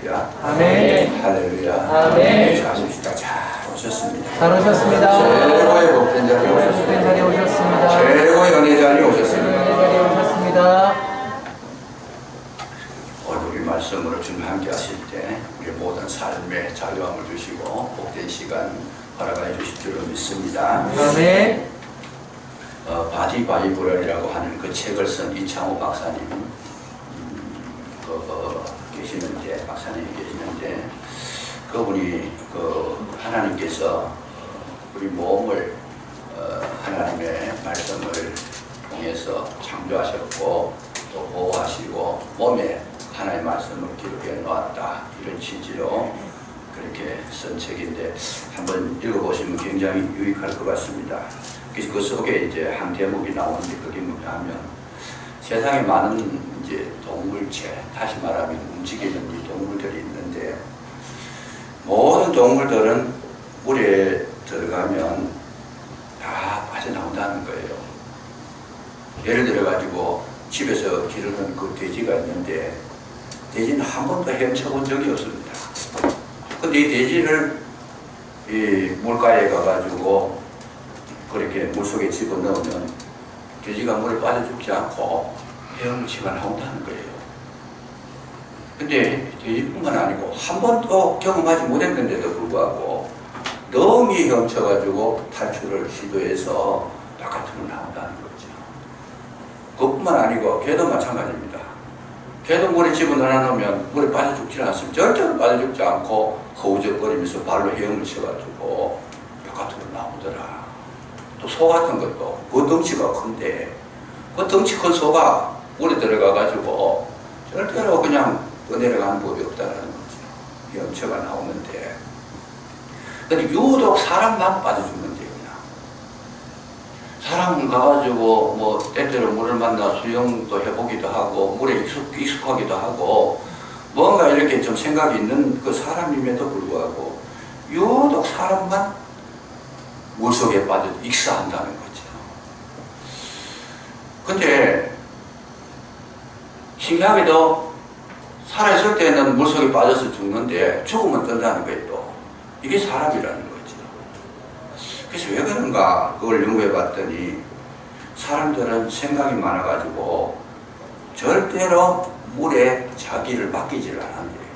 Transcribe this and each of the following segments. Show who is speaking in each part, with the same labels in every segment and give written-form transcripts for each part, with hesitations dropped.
Speaker 1: 할렐루야.
Speaker 2: 아멘.
Speaker 1: 할렐루야.
Speaker 2: 아멘.
Speaker 1: 자십시다. 잘 오셨습니다.
Speaker 2: 잘 오셨습니다.
Speaker 1: 최고의 복된 자리에
Speaker 2: 복된
Speaker 1: 오셨습니다.
Speaker 2: 자리에 오셨습니다.
Speaker 1: 최고의 은혜 자리에
Speaker 2: 최고의
Speaker 1: 오셨습니다.
Speaker 2: 자리에 오셨습니다.
Speaker 1: 오늘 우리 말씀으로 주님 함께 하실 때 우리 모든 삶에 자유함을 주시고 복된 시간 허락해 주실 줄로 믿습니다.
Speaker 2: 아멘.
Speaker 1: 바디 바이블이라고 하는 그 책을 쓴 이창호 박사님 계시는데, 박사님이 계시는데, 그분이 하나님께서 우리 몸을 하나님의 말씀을 통해서 창조하셨고 또 보호하시고 몸에 하나님의 말씀을 기록해 놓았다, 이런 취지로 그렇게 쓴 책인데 한번 읽어보시면 굉장히 유익할 것 같습니다. 그래서 그 속에 이제 한 대목이 나오는데 그게 뭐냐 하면 세상에 많은 이제 동물체, 다시 말하면 움직이는 이 동물들이 있는데 모든 동물들은 물에 들어가면 다 빠져나온다는 거예요. 예를 들어 가지고 집에서 기르는 그 돼지가 있는데 돼지는 한 번도 헤엄쳐본 적이 없습니다. 근데 이 돼지를 이 물가에 가가지고 그렇게 물속에 집어넣으면 돼지가 물에 빠져 죽지 않고 헤엄치가 나온다는 거예요. 근데 돼지뿐만 아니고 한 번도 경험하지 못했는데도 불구하고 너무 헤엄쳐가지고 탈출을 시도해서 바깥으로 나온다는 거죠. 그것뿐만 아니고 개도 마찬가지입니다. 개도 물에 집어넣어놓으면 물에 빠져 죽지 않습니다. 절대로 빠져 죽지 않고 허우적거리면서 발로 헤엄을 쳐가지고 바깥으로 나오더라. 또 소 같은 것도 그 덩치가 큰데 그 덩치 큰 소가 물에 들어가가지고 절대로 그냥 떠내려가는 법이 없다는 거죠. 헤엄쳐가 나오는데 근데 유독 사람만 빠져 죽는데요. 그냥 사람 가가지고 뭐 때때로 물을 만나 수영도 해보기도 하고 물에 익숙하기도 하고 뭔가 이렇게 좀 생각이 있는 그 사람임에도 불구하고 유독 사람만 물속에 빠져 익사한다는 거죠. 근데 신기하게도 살아있을 때는 물속에 빠져서 죽는데 죽으면 뜬다는 거예요. 또 이게 사람이라는 거죠. 그래서 왜 그런가 그걸 연구해 봤더니 사람들은 생각이 많아가지고 절대로 물에 자기를 맡기지를 않는데요.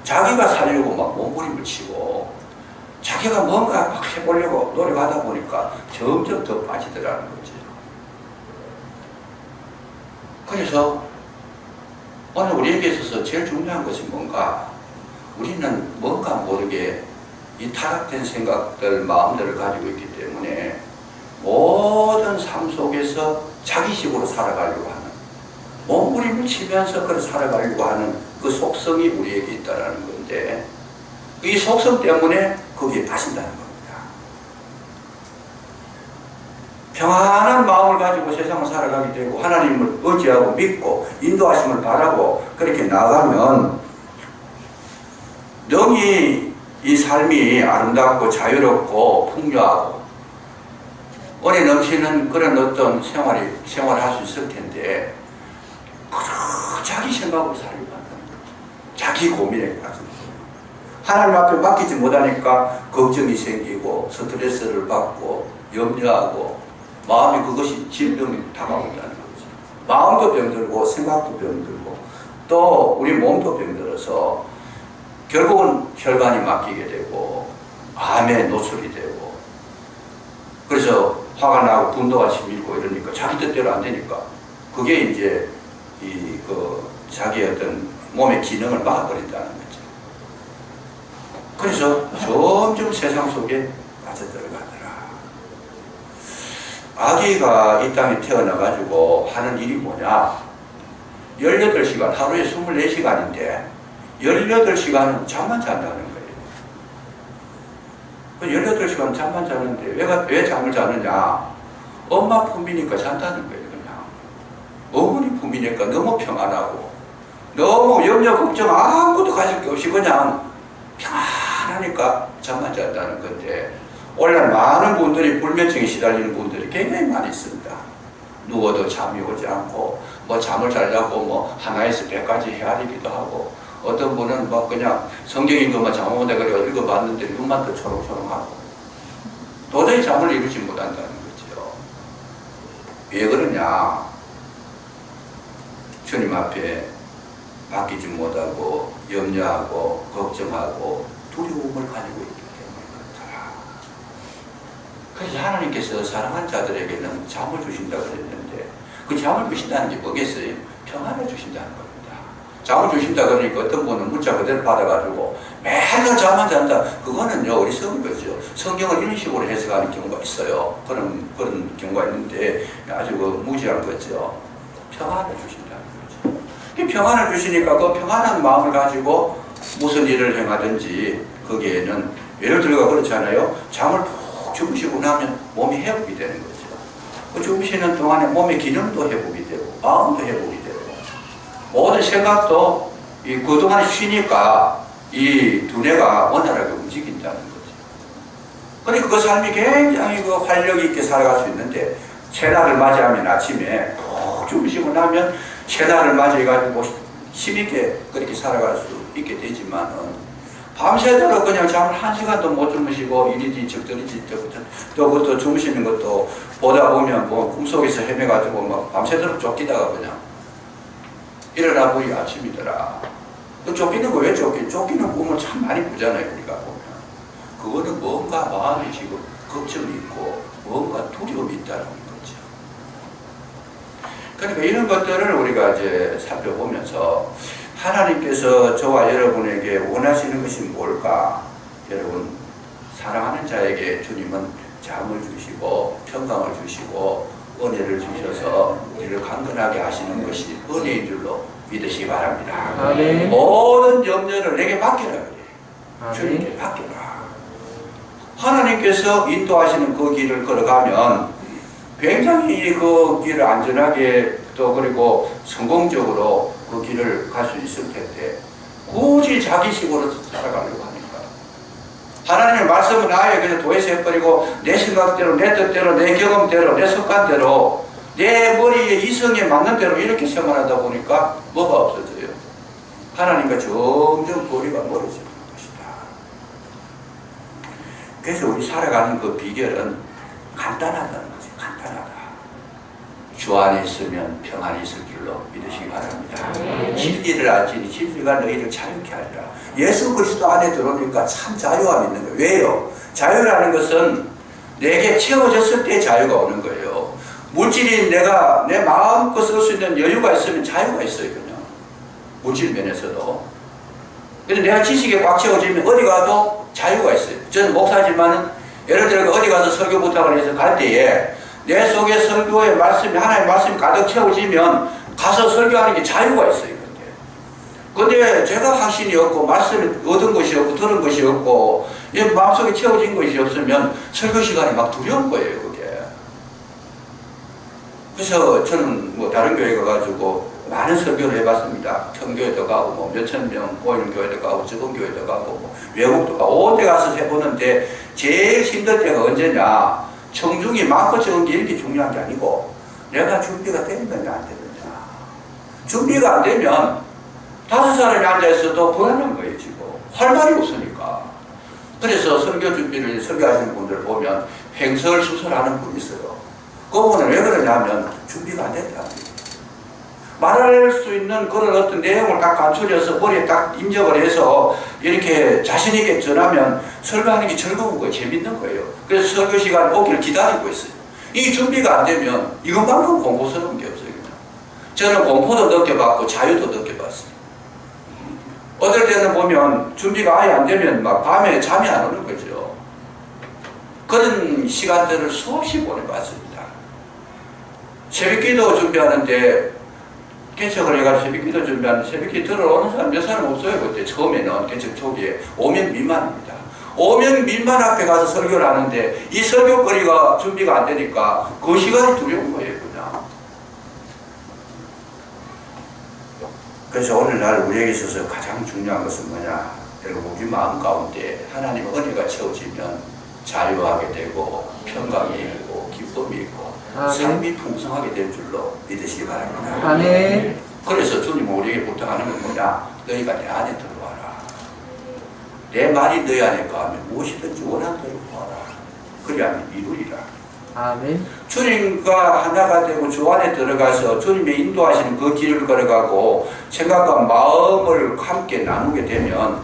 Speaker 1: 자기가 살려고 막 몸부림을 치고 자기가 뭔가 막 해보려고 노력하다 보니까 점점 더 빠지더라는 거죠. 그래서 오늘 우리에게 있어서 제일 중요한 것이 뭔가 우리는 뭔가 모르게 이 타락된 생각들, 마음들을 가지고 있기 때문에 모든 삶 속에서 자기식으로 살아가려고 하는 몸부림을 치면서 그걸 살아가려고 하는 그 속성이 우리에게 있다는 건데 이 속성 때문에 거기에 빠진다는 겁니다. 평안한 마음을 가지고 세상을 살아가게 되고 하나님을 의지하고 믿고 인도하심을 바라고 그렇게 나가면 영이 이 삶이 아름답고 자유롭고 풍요하고 은혜 넘치는 그런 어떤 생활할 수 있을 텐데 자기 생각으로 살려고 한다는 거죠. 자기 고민에 빠진 거예요. 하나님 앞에 맡기지 못하니까 걱정이 생기고 스트레스를 받고 염려하고 마음이 그것이 질병이 다가온다는 거죠. 마음도 병들고 생각도 병들고 또 우리 몸도 병들어서 결국은 혈관이 막히게 되고 암에 노출이 되고 그래서 화가 나고 분노가 치밀고 이러니까 자기 뜻대로 안 되니까 그게 이제 자기의 어떤 몸의 기능을 막아버린다는 거죠. 그래서 점점 세상 속에 빠져들어가더라. 아기가 이 땅에 태어나가지고 하는 일이 뭐냐? 18시간, 하루에 24시간인데 18시간은 잠만 잔다는 거예요. 18시간 잠만 자는데 왜 잠을 자느냐? 엄마 품이니까 잔다는 거예요. 그냥 어머니 품이니까 너무 평안하고 너무 염려 걱정 아무것도 가질 게 없이 그냥 평안하니까 잠만 잔다는 건데 오늘날 많은 분들이 불면증에 시달리는 분들이 굉장히 많이 있습니다. 누워도 잠이 오지 않고 뭐 잠을 자려고 뭐 하나에서 100가지 헤아리기도 하고 어떤 분은 막 그냥 성경인 것만 잠못 해가지고 읽어봤는데 눈만 더 초롱초롱하고 도저히 잠을 이루지 못한다는 거죠. 왜 그러냐? 주님 앞에 맡기지 못하고 염려하고 걱정하고 두려움을 가지고 있기 때문에 그렇더라. 그래서 하나님께서 사랑한 자들에게는 잠을 주신다고 그랬는데 그 잠을 주신다는 게 뭐겠어요? 평안을 주신다는 겁니다. 잠을 주신다 그러니까 어떤 분은 문자 그대로 받아가지고 맨날 잠만 잔다. 그거는요 어리석은 거죠. 성경을 이런 식으로 해석하는 경우가 있어요. 그런 경우가 있는데 아주 무지한 거죠. 평안을 주신다는 거죠. 그 평안을 주시니까 그 평안한 마음을 가지고 무슨 일을 행하든지 거기에는 예를 들어 그렇잖아요. 잠을 푹 주무시고 나면 몸이 회복이 되는 거죠. 그 주무시는 동안에 몸의 기능도 회복이 되고 마음도 회복이 되고 모든 생각도 그동안에 쉬니까 이 두뇌가 원활하게 움직인다는 거죠. 그러니까 그 삶이 굉장히 그 활력 있게 살아갈 수 있는데 새날을 맞이하면 아침에 푹 주무시고 나면 새날을 맞이해가지고 힘있게 그렇게 살아갈 수 있게 되지만은 밤새도록 그냥 잠을 1시간도 못 주무시고 이리지 저리지 또 그것도 주무시는 것도 보다 보면 뭐 꿈속에서 헤매가지고 막 밤새도록 쫓기다가 그냥 일어나 보니 아침이더라. 그 쫓기는 거 왜 쫓기는 꿈을 참 많이 꾸잖아요 우리가 보면. 그거는 뭔가 마음에 지금 걱정이 있고 뭔가 두려움이 있다는 거죠. 그러니까 이런 것들을 우리가 이제 살펴보면서 하나님께서 저와 여러분에게 원하시는 것이 뭘까? 여러분 사랑하는 자에게 주님은 잠을 주시고 평강을 주시고 은혜를 주셔서 우리를 강건하게 하시는 것이 은혜인 줄로 믿으시기 바랍니다.
Speaker 2: 아멘.
Speaker 1: 모든 염려를 내게 맡겨라 그래.
Speaker 2: 아멘.
Speaker 1: 주님께 맡겨라. 하나님께서 인도하시는 그 길을 걸어가면 굉장히 그 길을 안전하게 또 그리고 성공적으로 그 길을 갈 수 있을 텐데 굳이 자기식으로 살아가려고 하니까 하나님의 말씀은 아예 그냥 도외시해버리고 내 생각대로 내 뜻대로 내 경험대로 내 습관대로 내 머리에 이성에 맞는 대로 이렇게 생활하다 보니까 뭐가 없어져요. 하나님과 점점 거리가 멀어지는 것이다. 그래서 우리 살아가는 그 비결은 간단하다는 거지. 간단하다. 주 안에 있으면 평안이 있을 줄로 믿으시기 바랍니다. 진리를 알지니 진리가 너희를 자유케 하리라. 예수 그리스도 안에 들어오니까 참 자유함이 있는 거예요. 왜요? 자유라는 것은 내게 채워졌을 때 자유가 오는 거예요. 물질이 내가 내 마음껏 쓸 수 있는 여유가 있으면 자유가 있어요. 그냥 물질 면에서도. 근데 내가 지식에 꽉 채워지면 어디 가도 자유가 있어요. 저는 목사지만은 예를 들어 어디 가서 설교 부탁을 해서 갈 때에 내 속에 설교의 말씀이 하나님의 말씀이 가득 채워지면 가서 설교하는 게 자유가 있어요. 근데 제가 확신이 없고 말씀을 얻은 것이 없고 들은 것이 없고 마음속에 채워진 것이 없으면 설교 시간이 막 두려운 거예요. 그게. 그래서 저는 뭐 다른 교회 가가지고 많은 설교를 해봤습니다. 평교회도 가고 뭐 몇천 명 모이는 교회도 가고 적은 교회도 가고 뭐 외국도 가고 온 데 가서 해보는데 제일 힘들 때가 언제냐. 청중이 많고 적은 게 이렇게 중요한 게 아니고 내가 준비가 되느냐 안 되느냐. 준비가 안 되면 5사람이 앉아있어도 불안한 거예요. 지금 할 말이 없으니까. 그래서 설교하시는 분들 보면 횡설수설하는 분이 있어요. 그분은 왜 그러냐면 준비가 안 됐다. 말할 수 있는 그런 어떤 내용을 딱 갖추려서 머리에 딱 입력을 해서 이렇게 자신있게 전하면 설교하는 게 즐거운 거예요. 재밌는 거예요. 그래서 설교 시간 오기를 기다리고 있어요. 이 준비가 안 되면 이것만큼 공포스러운 게 없어요. 저는 공포도 느껴봤고 자유도 느껴봤어요. 어떨 때는 보면 준비가 아예 안 되면 막 밤에 잠이 안 오는 거죠. 그런 시간들을 수없이 보내봤습니다. 새벽기도 준비하는데 개척을 해가지고 새벽기도 준비하는데 새벽기 들어오는 사람 몇 사람 없어요. 그때 처음에는 개척 초기에 5명 미만입니다. 5명 미만 앞에 가서 설교를 하는데 이 설교거리가 준비가 안 되니까 그 시간이 두려운 거예요. 그냥. 그래서 오늘날 우리에게 있어서 가장 중요한 것은 뭐냐. 여러분 우리 마음 가운데 하나님의 은혜가 채워지면 자유하게 되고 평강이 있고 기쁨이 있고 삶이 풍성하게 될 줄로 믿으시기 바랍니다.
Speaker 2: 아멘.
Speaker 1: 그래서 주님은 우리에게 부탁하는 건 뭐냐? 너희가 내 안에 들어와라. 내 말이 너희 안에 거하면 무엇이든지 원하는 대로 구하라. 그리하면 이루리라.
Speaker 2: 아멘.
Speaker 1: 주님과 하나가 되고 주 안에 들어가서 주님의 인도하시는 그 길을 걸어가고 생각과 마음을 함께 나누게 되면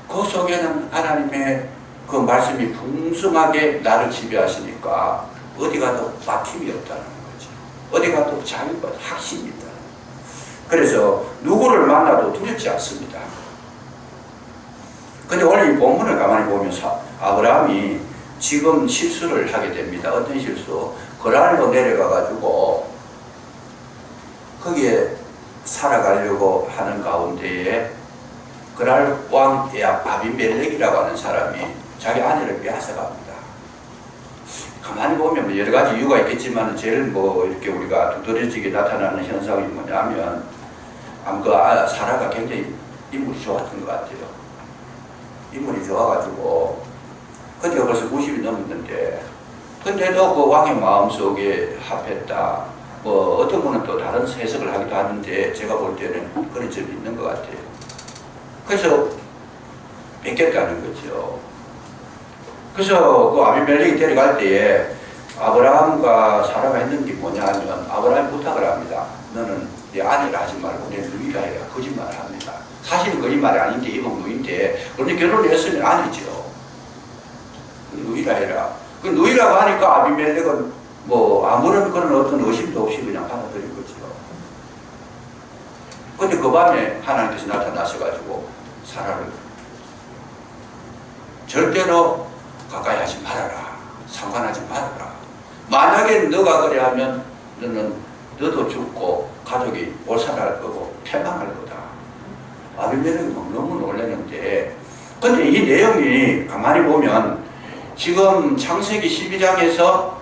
Speaker 1: 그 속에는 하나님의 그 말씀이 풍성하게 나를 지배하시니까 어디 가도 막힘이 없다는 거죠. 어디 가도 자유가 확신이 있다. 그래서 누구를 만나도 두렵지 않습니다. 근데 오늘 이 본문을 가만히 보면 아브라함이 지금 실수를 하게 됩니다. 어떤 실수? 거란으로 내려가가지고 거기에 살아가려고 하는 가운데에 그랄 왕 아비멜렉이라고 하는 사람이 자기 아내를 빼앗아갑니다. 가만히 보면 여러 가지 이유가 있겠지만 제일 이렇게 우리가 두드러지게 나타나는 현상이 뭐냐면 아마 사라가 굉장히 인물이 좋았던 것 같아요. 인물이 좋아가지고 그때가 벌써 90이 넘었는데 근데도 그 왕의 마음속에 합했다. 어떤 분은 또 다른 해석을 하기도 하는데 제가 볼 때는 그런 점이 있는 것 같아요. 그래서 뺏겼다는 거죠. 그래서 그 아비멜렉이 데려갈 때에 아브라함과 사라가 했는 게 뭐냐 하면 아브라함이 부탁을 합니다. 너는 내 아내를 하지 말고 내 누이라 해라. 거짓말을 합니다. 사실은 거짓말이 아닌데 이건 누이인데 그런데 결혼을 했으면 아니죠. 누이라 해라. 그 누이라고 하니까 아비멜렉은 아무런 그런 어떤 의심도 없이 그냥 받아들인 거죠. 근데 그 밤에 하나님께서 나타나셔가지고 사라를 절대로 가까이 하지 말아라. 상관하지 말아라. 만약에 너가 그래 하면 너도 죽고 가족이 몰살할 거고 패망할 거다. 아비멜렉이 너무 놀랐는데 근데 이 내용이 가만히 보면 지금 창세기 12장에서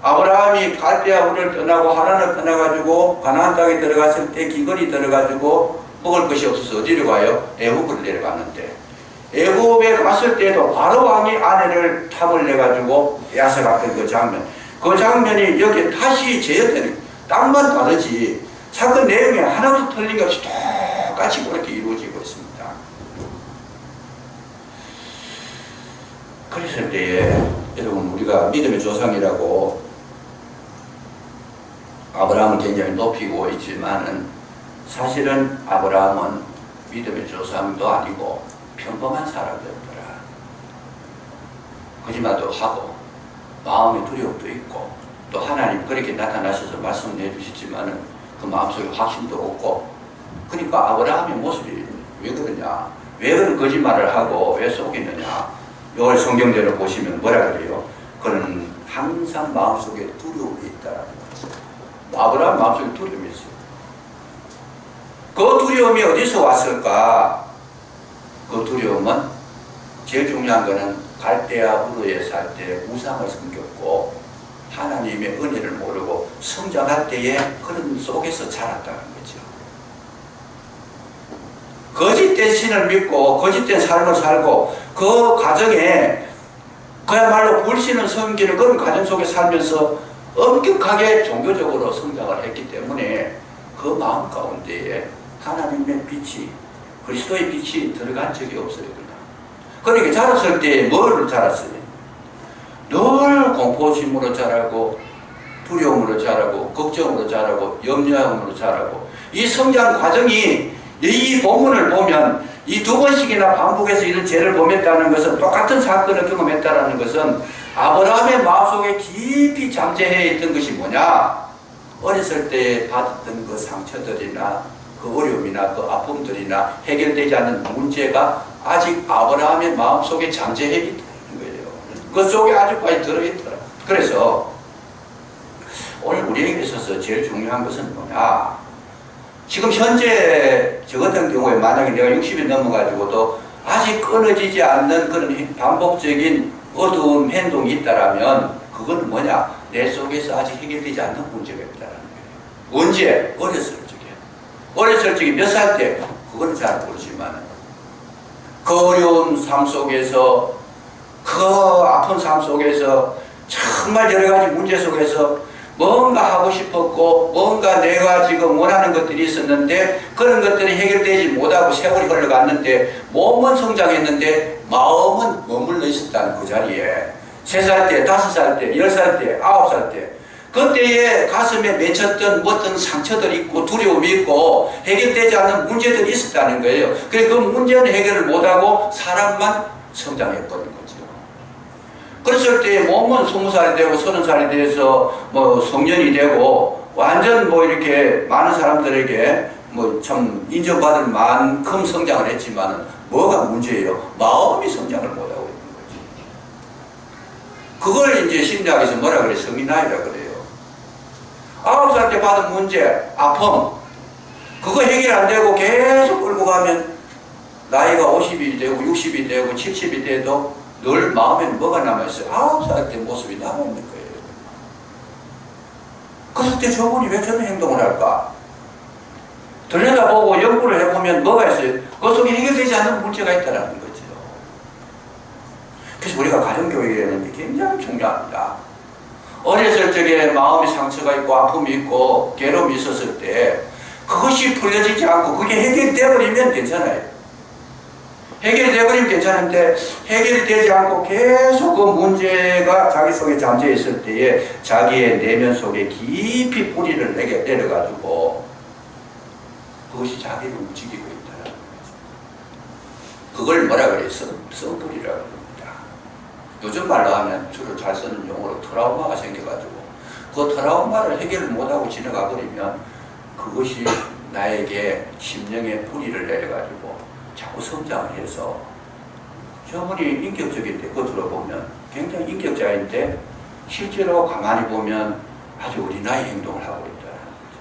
Speaker 1: 아브라함이 갈대아 우를 떠나고 하란을 떠나가지고 가나안 땅에 들어갔을 때 기근이 들어가지고 먹을 것이 없어서 어디로 가요? 애굽으로 내려가는데 애굽에 갔을 때도 바로 왕이 아내를 탑을 내가지고 빼앗아갔던 그 장면, 그 장면이 여기 다시 재현되는 땅만 다르지 사건 내용이 하나도 틀린 게 없이 똑같이 그렇게 이루어지고 있습니다. 그랬을 때에 여러분 우리가 믿음의 조상이라고 아브라함은 굉장히 높이고 있지만은 사실은 아브라함은 믿음의 조상도 아니고 평범한 사람이었더라. 거짓말도 하고 마음의 두려움도 있고 또 하나님 그렇게 나타나셔서 말씀해 주시지만은 그 마음속에 확신도 없고 그러니까 아브라함의 모습이 왜 그러냐? 왜 그런 거짓말을 하고 왜 속이느냐? 이걸 성경대로 보시면 뭐라 그래요? 그는 항상 마음속에 두려움이 있다라는 거죠. 아브라함 마음속에 두려움이 있어요. 그 두려움이 어디서 왔을까? 그 두려움은 제일 중요한 거는 갈대아 우르에 살 때 우상을 섬겼고 하나님의 은혜를 모르고 성장할 때에 그런 속에서 자랐다는 거죠. 거짓된 신을 믿고 거짓된 삶을 살고 그 가정에 그야말로 불신을 섬기는 그런 가정 속에 살면서 엄격하게 종교적으로 성장을 했기 때문에 그 마음 가운데에 하나님의 빛이 그리스도의 빛이 들어간 적이 없어요. 그러니까 자랐을 때 뭐를 자랐어요? 늘 공포심으로 자라고 두려움으로 자라고 걱정으로 자라고 염려함으로 자라고 이 성장 과정이 이 본문을 보면 이 두 번씩이나 반복해서 이런 죄를 범했다는 것은 똑같은 사건을 경험했다는 것은 아브라함의 마음속에 깊이 잠재해 있던 것이 뭐냐? 어렸을 때 받았던 그 상처들이나 그 어려움이나 그 아픔들이나 해결되지 않은 문제가 아직 아브라함의 마음속에 잠재해 있다는 거예요. 그 속에 아직까지 들어있더라. 그래서 오늘 우리에게 있어서 제일 중요한 것은 뭐냐? 지금 현재 저 같은 경우에 만약에 내가 60이 넘어가지고도 아직 끊어지지 않는 그런 반복적인 어두운 행동이 있다라면 그건 뭐냐? 내 속에서 아직 해결되지 않는 문제가 있다는 거예요. 언제? 어렸을 적에. 어렸을 적에 몇 살 때? 그건 잘 모르지만 그 어려운 삶 속에서 그 아픈 삶 속에서 정말 여러 가지 문제 속에서 뭔가 하고 싶었고 뭔가 내가 지금 원하는 것들이 있었는데 그런 것들이 해결되지 못하고 세월이 흘러갔는데 몸은 성장했는데 마음은 머물러 있었다는 그 자리에 3살 때, 5살 때, 10살 때, 9살 때 그때에 가슴에 맺혔던 어떤 상처들이 있고 두려움이 있고 해결되지 않는 문제들이 있었다는 거예요. 그래서 그 문제는 해결을 못하고 사람만 성장해버린 거죠. 그랬을 때 몸은 20살이 되고 30살이 돼서 뭐 성년이 되고 완전 뭐 이렇게 많은 사람들에게 뭐 참 인정받을 만큼 성장을 했지만 뭐가 문제예요? 마음이 성장을 못하고 있는 거죠. 그걸 이제 심리학에서 뭐라 그래? 성인아이라 그래요. 9살 때 받은 문제, 아픔 그거 해결 안 되고 계속 끌고 가면 나이가 50이 되고 60이 되고 70이 돼도 늘 마음에는 뭐가 남아있어요? 9살 때 모습이 남아있는 거예요. 그럴 때 저분이 왜 저런 행동을 할까? 들여다보고 연구를 해보면 뭐가 있어요? 그 속에 해결되지 않는 문제가 있다는 거죠. 그래서 우리가 가정교육에는 굉장히 중요합니다. 어렸을 적에 마음의 상처가 있고 아픔이 있고 괴로움이 있었을 때 그것이 풀려지지 않고 그게 해결이 되어버리면 괜찮아요. 해결이 되어버리면 괜찮은데 해결이 되지 않고 계속 그 문제가 자기 속에 잠재 있을 때에 자기의 내면 속에 깊이 뿌리를 내려가지고 그것이 자기를 움직이고 있다는 거죠. 그걸 뭐라 그래요? 썩뿌리라고 합니다. 요즘 말로 하면 주로 잘 쓰는 용어로 트라우마가 생겨가지고 그 트라우마를 해결을 못하고 지나가 버리면 그것이 나에게 심령의 뿌리를 내려가지고 자꾸 성장을 해서 저분이 인격적인데 겉으로 보면 굉장히 인격자인데 실제로 가만히 보면 아주 어린아이 행동을 하고 있다는 거죠.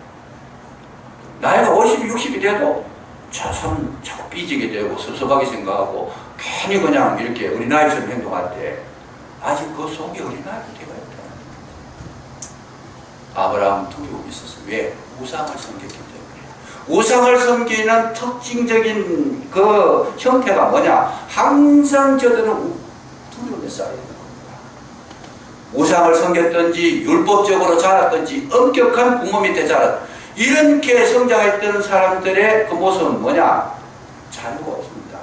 Speaker 1: 나이가 50, 60이 돼도 참 자꾸 삐지게 되고 섭섭하게 생각하고 괜히 그냥 이렇게 어린아이처럼 행동할 때 아직 그 속에 어린아이가 되어 있다는 거죠. 아브라함은 두려움이 있었어요. 왜? 우상을 섬겼기 때문에. 우상을 섬기는 특징적인 그 형태가 뭐냐? 항상 저들은 두려움에 쌓여 있는 겁니다. 우상을 섬겼든지 율법적으로 자랐든지 엄격한 부모 밑에 자랐 이렇게 성장했던 사람들의 그 모습은 뭐냐? 자유가 없습니다.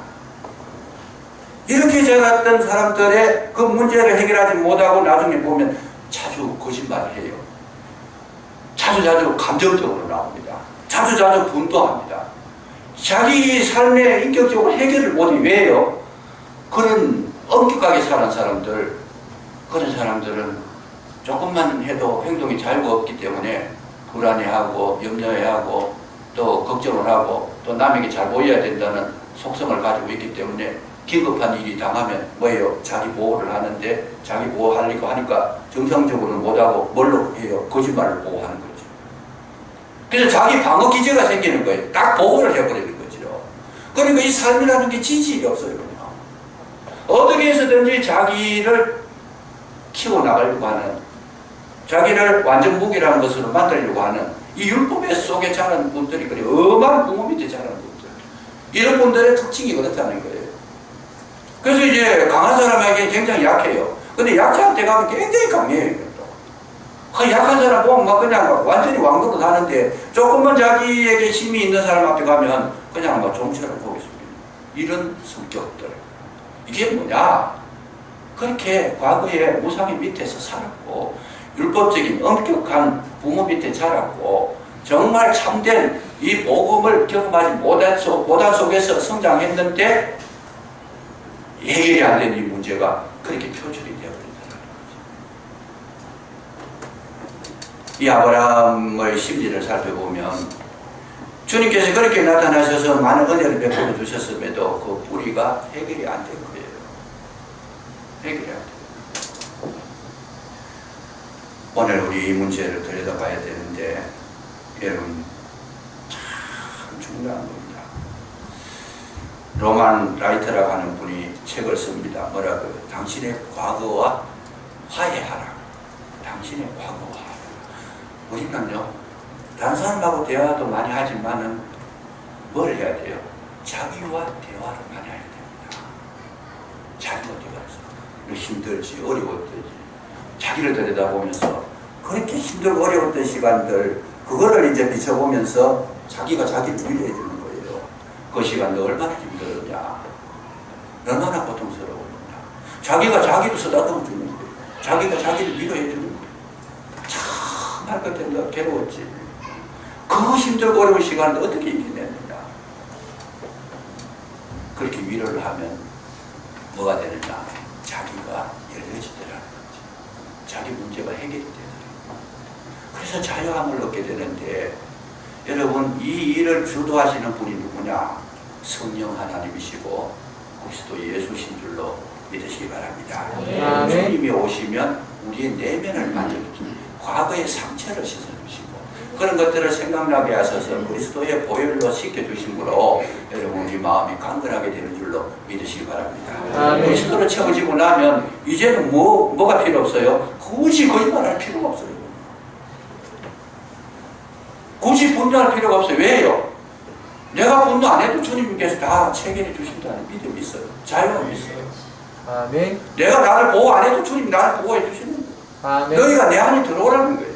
Speaker 1: 이렇게 자랐던 사람들의 그 문제를 해결하지 못하고 나중에 보면 자주 거짓말을 해요. 자주 감정적으로 나옵니다. 자주 분도합니다. 자기 삶의 인격적으로 해결을 못해. 왜요? 그런 엄격하게 사는 사람들, 그런 사람들은 조금만 해도 행동이 자유가 없기 때문에 불안해하고 염려해하고 또 걱정을 하고 또 남에게 잘 보여야 된다는 속성을 가지고 있기 때문에 긴급한 일이 당하면 뭐예요? 자기 보호를 하는데 자기 보호하려고 하니까 정상적으로는 못하고 뭘로 해요? 거짓말을 보호하는 거죠. 그래서 자기 방어 기제가 생기는 거예요. 딱 보호를 해버리는 거죠. 그러니까 이 삶이라는 게 진실이 없어요. 그냥. 어떻게 해서든지 자기를 키워나가려고 하는, 자기를 완전 무기라는 것으로 만들려고 하는 이 율법의 속에 자라는 분들이 그래 엄한 부모 밑에 자라는 분들, 이런 분들의 특징이 그렇다는 거예요. 그래서 이제 강한 사람에게 굉장히 약해요. 근데 약자한테 가면 굉장히 강해요. 약한 사람 보면 막 그냥 완전히 왕도로 가는데 조금만 자기에게 힘이 있는 사람 앞에 가면 그냥 막 종처럼 보겠습니다. 이런 성격들. 이게 뭐냐? 그렇게 과거에 우상의 밑에서 살았고 율법적인 엄격한 부모 밑에 자랐고 정말 참된 이 복음을 경험하지 못한 속에서 성장했는데 해결이 안 된 이 문제가 그렇게 표출이 되어버린다는 거죠. 이 아브라함의 심리를 살펴보면 주님께서 그렇게 나타나셔서 많은 은혜를 베풀어 주셨음에도 그 뿌리가 해결이 안 된 거예요. 해결이 안 된 거예요. 오늘 우리 이 문제를 들여다봐야 되는데 여러분 참 중요한 겁니다. 로만 라이터라고 하는 분이 책을 씁니다. 뭐라고요? 당신의 과거와 화해하라. 당신의 과거와 화해하라. 우리는요, 다른 사람하고 대화도 많이 하지만은 뭘 해야 돼요? 자기와 대화를 많이 해야 됩니다. 자기와 대화해서 힘들지 어려웠든지 자기를 들여다보면서 그렇게 힘들고 어려웠던 시간들, 그거를 이제 비춰보면서 자기가 자기를 위로해 주는 거예요. 그 시간도 얼마나 힘들었냐, 얼마나 고통스러웠냐. 자기가 자기를 쓰다듬어 주는 거예요. 자기가 자기를 위로해 주는 거예요. 참 할 것 같은데 괴로웠지. 그 힘들고 어려운 시간을 어떻게 이겨냈느냐. 그렇게 위로를 하면 뭐가 되느냐, 자기가 열려지더라는 거지. 자기 문제가 해결이 되더라고요. 그래서 자유함을 얻게 되는데, 여러분, 이 일을 주도하시는 분이 누구냐? 성령 하나님이시고 그리스도 예수신 줄로 믿으시기 바랍니다.
Speaker 2: 아멘.
Speaker 1: 주님이 오시면 우리의 내면을 만져주시고 과거의 상처를 씻어주시고 그런 것들을 생각나게 하셔서 그리스도의 보혈로 씻겨주심으로 여러분 우리 마음이 강건하게 되는 줄로 믿으시기 바랍니다.
Speaker 2: 아멘.
Speaker 1: 그리스도로 채워지고 나면 이제는 뭐가 필요 없어요? 굳이 거짓말할 필요가 없어요. 굳이 분노할 필요가 없어요. 왜요? 내가 분노 안 해도 주님께서 다 체결해 주신다는 믿음이 있어요. 자유함이 있어요.
Speaker 2: 아멘.
Speaker 1: 내가 나를 보호 안 해도 주님이 나를 보호해 주시는 거예요.
Speaker 2: 아멘.
Speaker 1: 너희가 내 안에 들어오라는 거예요.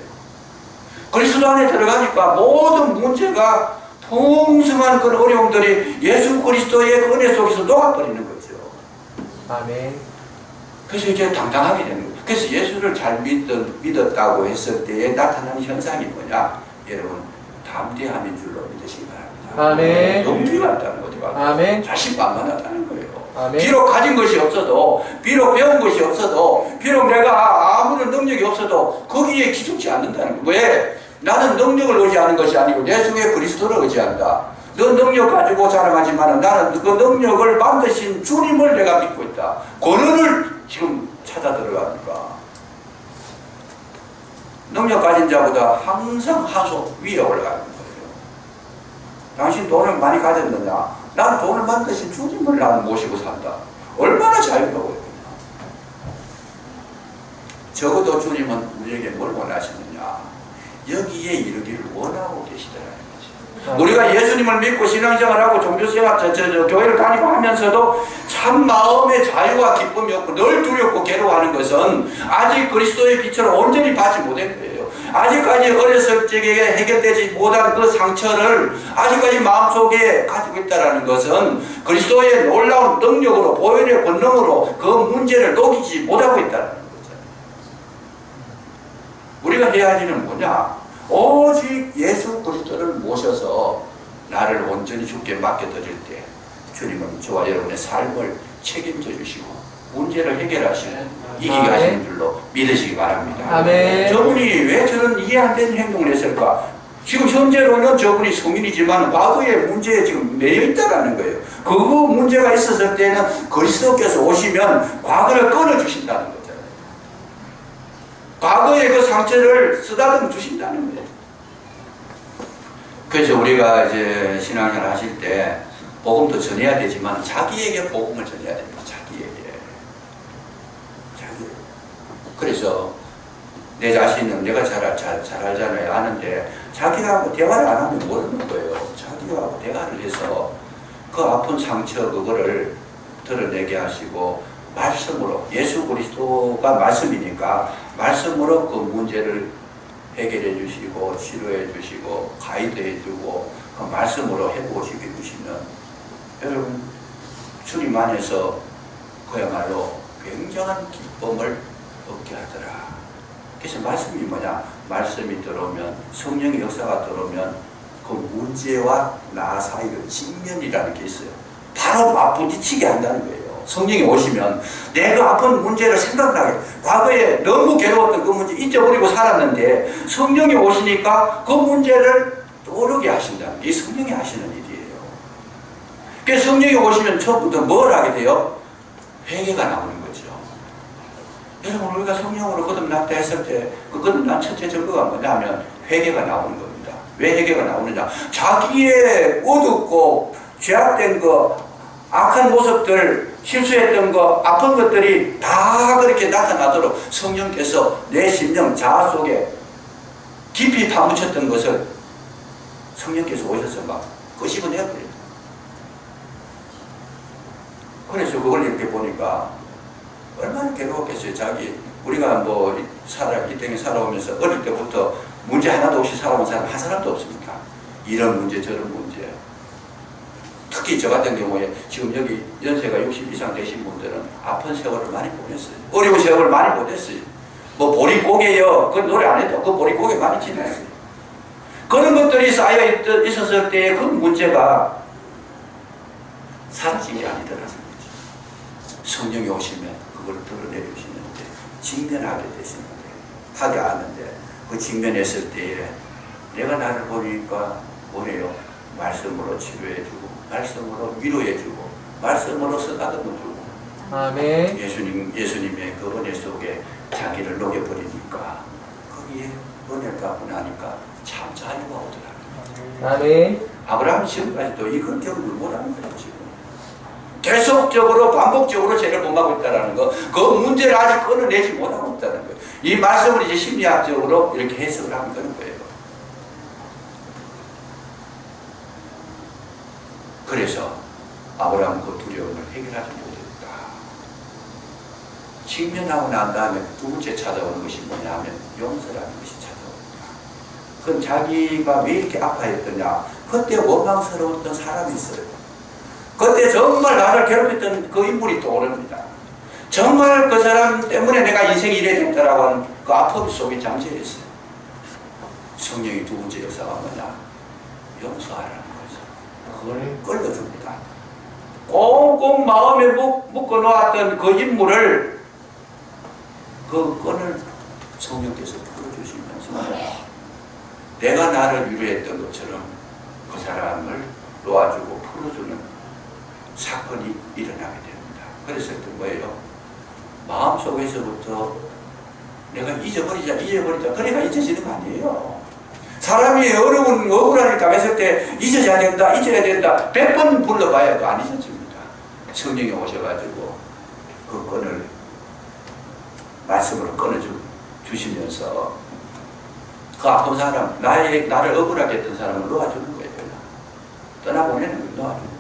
Speaker 1: 그리스도 안에 들어가니까 모든 문제가, 풍성한 그런 어려움들이 예수 그리스도의 그 은혜 속에서 녹아버리는 거죠.
Speaker 2: 아멘.
Speaker 1: 그래서 이제 당당하게 되는 거예요. 그래서 예수를 잘 믿었다고 했을 때에 나타나는 현상이 뭐냐? 여러분, 담대함인 줄로 믿으시기 바랍니다.
Speaker 2: 아멘.
Speaker 1: 용기가 있다는 거죠.
Speaker 2: 아멘.
Speaker 1: 자신만만하다는 거예요.
Speaker 2: 아멘.
Speaker 1: 비록 가진 것이 없어도, 비록 배운 것이 없어도, 비록 내가 아무런 능력이 없어도 거기에 기죽지 않는다는 거예요. 왜? 나는 능력을 의지하는 것이 아니고 내 속에 그리스도를 의지한다. 너 능력 가지고 자랑하지만 나는 그 능력을 만드신 주님을 내가 믿고 있다. 권한을 지금 찾아 들어가니까 능력 가진 자보다 항상 하소 위에 올라가는 거예요. 당신 돈을 많이 가졌느냐? 난 돈을 만드신 주님을 나는 모시고 산다. 얼마나 자유로워요. 적어도 주님은 우리에게 뭘 원하시느냐? 여기에 이르기를 원하고 계시더라는 거죠. 우리가 예수님을 믿고 신앙생활하고 종교생활, 교회를 다니고 하면서도 참 마음의 자유와 기쁨이 없고 늘 두렵고 괴로워하는 것은 아직 그리스도의 빛을 온전히 받지 못한 거예요. 아직까지 어렸을 적에 해결되지 못한 그 상처를 아직까지 마음속에 가지고 있다는 것은 그리스도의 놀라운 능력으로, 보혈의 권능으로 그 문제를 녹이지 못하고 있다는 거죠. 우리가 해야 할 일은 뭐냐? 오직 예수 그리스도를 모셔서 나를 온전히 주께 맡겨드릴 때 주님은 저와 여러분의 삶을 책임져 주시고 문제를 해결하시고 이기게
Speaker 2: 아멘.
Speaker 1: 하시는 줄로 믿으시기 바랍니다.
Speaker 2: 아멘.
Speaker 1: 저분이 왜 저런 이해 안 되는 행동을 했을까? 지금 현재로는 저분이 성인이지만 과거의 문제에 지금 매여 있다는 거예요. 그 문제가 있었을 때는 그리스도께서 오시면 과거를 끊어주신다는 거예요. 과거의 그 상처를 쓰다듬어 주신다는 거예요. 그래서 우리가 이제 신앙생활 하실 때 복음도 전해야 되지만 자기에게 복음을 전해야 됩니다. 자기에게. 그래서 내 자신은 내가 잘 알잖아요. 아는데 자기하고 대화를 안 하면 모르는 거예요. 자기하고 대화를 해서 그 아픈 상처 그거를 드러내게 하시고 말씀으로, 예수 그리스도가 말씀이니까 말씀으로 그 문제를 해결해 주시고 치료해 주시고 가이드해 주고 그 말씀으로 해보시게 주시면 여러분 주님 안에서 그야말로 굉장한 기쁨을 얻게 하더라. 그래서 말씀이 뭐냐? 말씀이 들어오면, 성령의 역사가 들어오면 그 문제와 나 사이의 직면이라는 게 있어요. 바로 맞부딪히게 한다는 거예요. 성령이 오시면 내가 아픈 문제를 생각나게, 과거에 너무 괴로웠던 그 문제 잊어버리고 살았는데 성령이 오시니까 그 문제를 떠오르게 하신다는 게 성령이 하시는 일이에요. 그래서 성령이 오시면 처음부터 뭘 하게 돼요? 회개가 나오는 거죠. 여러분, 우리가 성령으로 거듭났다 했을 때 그 거듭난 첫째 증거가 뭐냐면 회개가 나오는 겁니다. 왜 회개가 나오느냐? 자기의 어둡고 죄악된 거, 악한 모습들, 실수했던 거, 아픈 것들이 다 그렇게 나타나도록 성령께서 내 심령 자아 속에 깊이 파묻혔던 것을 성령께서 오셔서 막 끄집어내버려요. 그래서 그걸 이렇게 보니까 얼마나 괴로웠겠어요. 우리가 뭐 이 땅에 살아오면서 어릴 때부터 문제 하나도 없이 살아온 사람 한 사람도 없습니다. 이런 문제 저런 문제. 특히 저 같은 경우에 지금 여기 연세가 60 이상 되신 분들은 아픈 세월을 많이 보냈어요. 어려운 세월을 많이 보냈어요. 뭐 보릿고개요. 그 노래 안 해도 그 보릿고개 많이 지났어요. 그런 것들이 쌓여 있었을 때의 그 문제가 사라진 게 아니더라는 거죠. 성령이 오시면 그걸 드러내주시는데 직면하게 되시는데 하게 하는데 그 직면했을 때에 내가 나를 보니까 뭐래요? 말씀으로 치료해주고 말씀으로 위로해주고 말씀으로 쓰다듬어주고
Speaker 2: 아멘.
Speaker 1: 예수님의 그 은혜 속에 자기를 녹여버리니까 거기에 은혜를 받고 나니까 참 자유가 오더라고요.
Speaker 2: 아멘.
Speaker 1: 아브라함이 지금까지도 이 긍정을 못하는 거예요. 지금 계속적으로 반복적으로 죄를 범하고 있다는 거, 그 문제를 아직 끊어내지 못하고 있다는 거예요. 이 말씀을 이제 심리학적으로 이렇게 해석을 하면 되는 거예요. 그래서 아브라함 그 두려움을 해결하지 못했다. 직면하고 난 다음에 두 번째 찾아오는 것이 뭐냐면 용서라는 것이 찾아옵니다. 그럼 자기가 왜 이렇게 아파했더냐? 그때 원망스러웠던 사람이 있어요. 그때 정말 나를 괴롭혔던 그 인물이 떠오릅니다. 정말 그 사람 때문에 내가 인생이 이래 됐다라고 하는 그 아픔 속에 잠재했어요. 성령이 두 번째 역사가 뭐냐? 용서하라는 거죠. 그걸 끌어줍니다. 꽁꽁 마음에 묶어놓았던 그 인물을 그 끈을 성령께서 풀어주시면서 내가 나를 위로했던 것처럼 그 사람을 놓아주고 풀어주는 사건이 일어나게 됩니다. 그랬을 때 뭐예요? 마음속에서부터 내가 잊어버리자 그래가 잊어지는 거 아니에요. 사람이 어려운 억울함을 당했을 때 잊어야 된다 100번 불러봐야 안 잊어집니다. 성령이 오셔가지고 그 끈을 말씀으로 끊어주시면서 그 아픈 사람, 나를 억울하게 했던 사람을 놓아주는 거예요. 떠나보내는 걸 놓아주는 거예요.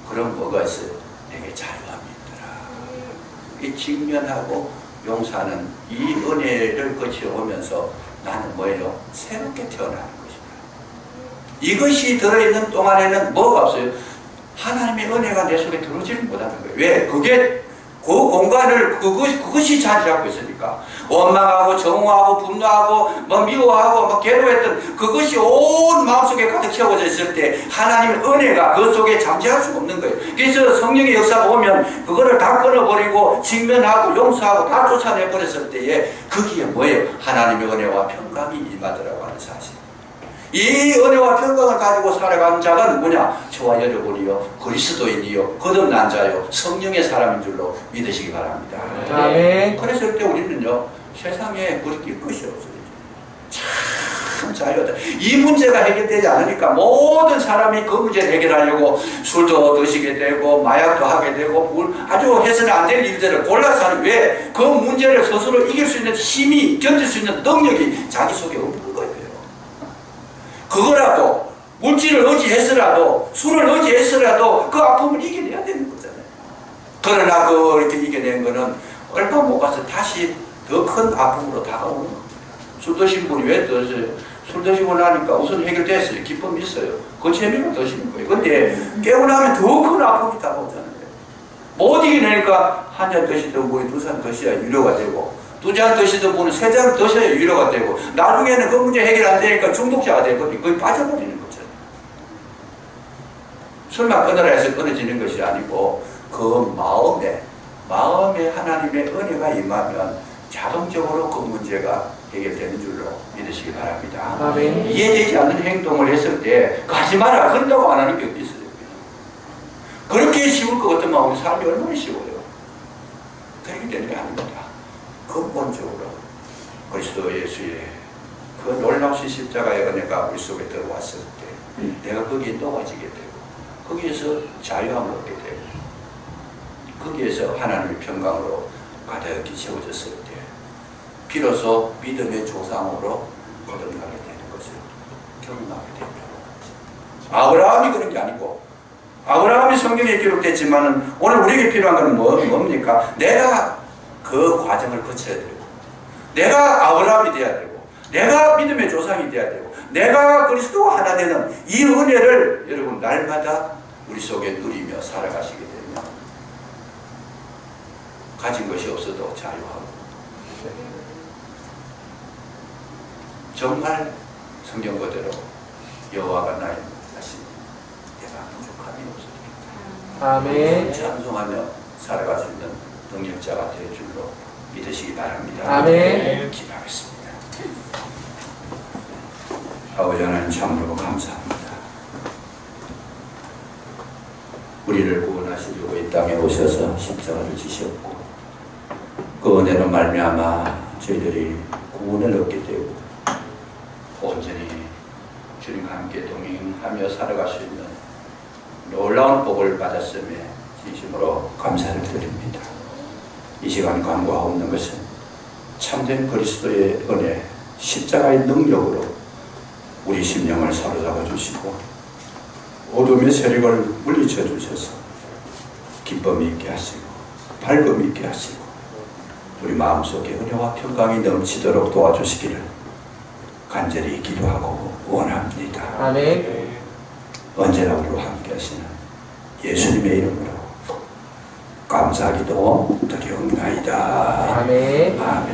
Speaker 1: 그럼 뭐가 있어요? 내게 자유함이 있더라. 이 직면하고 용서하는 이 은혜를 거쳐오면서 나는 뭐예요? 새롭게 태어나는 것입니다. 이것이 들어있는 동안에는 뭐가 없어요? 하나님의 은혜가 내 속에 들어오지를 못하는 거예요. 왜? 그게 그 공간을 그것이 자리 잡고 있으니까 원망하고 정오하고 분노하고 미워하고 괴로워했던 그것이 온 마음속에 가득 채워져 있을 때 하나님의 은혜가 그 속에 잠재할 수가 없는 거예요. 그래서 성령의 역사가 오면 그거를 다 끊어버리고 직면하고 용서하고 다 쫓아내버렸을 때에 거기에 뭐예요? 하나님의 은혜와 평강이 임하더라고 하는 사실. 이 은혜와 평강을 가지고 살아가는 자가 누구냐? 저와 여러분이요, 그리스도인이요, 거듭난 자요, 성령의 사람인 줄로 믿으시기 바랍니다.
Speaker 2: 아멘.
Speaker 1: 그랬을 때 우리는요, 세상에 부르길 것이 없어요. 참 자유하다. 이 문제가 해결되지 않으니까 모든 사람이 그 문제를 해결하려고 술도 드시게 되고 마약도 하게 되고 아주 해서는 안 될 일들을 골라서 하는. 왜? 그 문제를 스스로 이길 수 있는 힘이, 견딜 수 있는 능력이 자기 속에 없는 거예요. 그거라도 물질을 의지해서라도 술을 의지해서라도 그 아픔을 이겨내야 되는 거잖아요. 그러나 이렇게 이겨낸 거는 얼마 못 가서 다시 더 큰 아픔으로 다가오는 겁니다. 술 드신 분이 왜 드세요? 술 드시고 나니까 우선 해결됐어요. 기쁨이 있어요. 그 재미로 드시는 거예요. 근데 깨고 나면 더 큰 아픔이 다가오잖아요. 못 이겨내니까 한 잔 드시던 분이 두 잔 드셔야 유료가 되고, 두 잔 드시던 분은 세 잔 드셔야 유료가 되고, 나중에는 그 문제 해결 안 되니까 중독자가 되거든요. 거의 빠져버리는 거죠. 술만 끊어라 해서 끊어지는 것이 아니고 그 마음에 하나님의 은혜가 임하면 자동적으로 그 문제가 해결되는 줄로 믿으시기 바랍니다.
Speaker 2: 아멘.
Speaker 1: 이해되지 않는 행동을 했을 때 하지 마라 그런다고 안 하는 게 어디 있어요? 그렇게 쉬울 것 같으면 우리 삶이 얼마나 쉬워요. 그렇게 되는 게 아닙니다. 근본적으로 그리스도 예수의 그 놀라우신 십자가의 은혜가 우리 속에 들어왔을 때 내가 거기에 녹아지게 되고 거기에서 자유함을 얻게 되고 거기에서 하나님의 평강으로 가득히 채워졌을 때 비로소 믿음의 조상으로 거듭나게 되는 것을 경험하게 됩니다. 아브라함이 그런 게 아니고, 아브라함이 성경에 기록됐지만은 오늘 우리에게 필요한 것은 뭡니까? 내가 그 과정을 거쳐야 되고 내가 아브라함이 돼야 되고, 내가 믿음의 조상이 돼야 되고, 내가 그리스도와 하나 되는 이 은혜를 여러분 날마다 우리 속에 누리며 살아가시게 되면 가진 것이 없어도 자유하고, 정말 성경 그대로 여호와가 나의 목자시니 내가 부족함이 없으리이다.
Speaker 2: 아멘.
Speaker 1: 찬송하며 살아갈 수 있는 능력자가 될 줄로 믿으시기 바랍니다.
Speaker 2: 아멘.
Speaker 1: 기도하겠습니다. 아버지 하나님 참으로 감사합니다. 우리를 구원하시려고 이 땅에 오셔서 십자가를 지셨고, 그 은혜로 말미암아 저희들이 구원을 얻게 되고 온전히 주님과 함께 동행하며 살아갈 수 있는 놀라운 복을 받았음에 진심으로 감사를 드립니다. 이 시간 간구하옵는 것은 참된 그리스도의 은혜, 십자가의 능력으로 우리 심령을 사로잡아 주시고 어둠의 세력을 물리쳐 주셔서 기쁨이 있게 하시고 밝음이 있게 하시고 우리 마음속에 은혜와 평강이 넘치도록 도와주시기를 간절히 기도하고 원합니다.
Speaker 2: 아멘.
Speaker 1: 언제나 우리와 함께 하시는 예수님의 이름으로 감사하기도 드리옵나이다.
Speaker 2: 아멘.
Speaker 1: 아멘.